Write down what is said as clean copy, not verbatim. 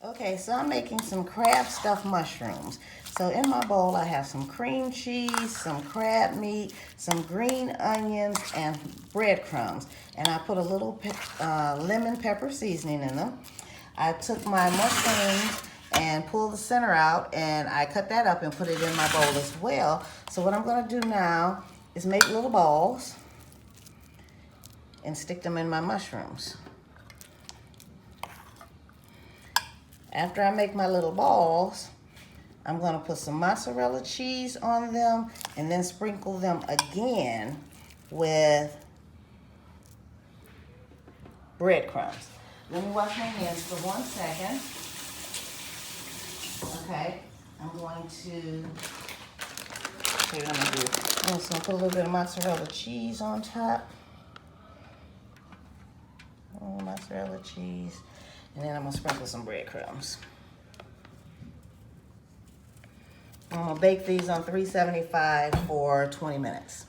Okay, so I'm making some crab stuffed mushrooms. So in my bowl, I have some cream cheese, some crab meat, some green onions, and breadcrumbs. And I put a little lemon pepper seasoning in them. I took my mushrooms and pulled the center out, and I cut that up and put it in my bowl as well. So what I'm gonna do now is make little balls and stick them in my mushrooms. After I make my little balls, I'm gonna put some mozzarella cheese on them and then sprinkle them again with breadcrumbs. Let me wash my hands for 1 second. Okay, I'm going to, okay, what I'm gonna do, I'm just gonna put a little bit of mozzarella cheese on top. Oh, mozzarella cheese. And then I'm gonna sprinkle some breadcrumbs. I'm gonna bake these on 375 for 20 minutes.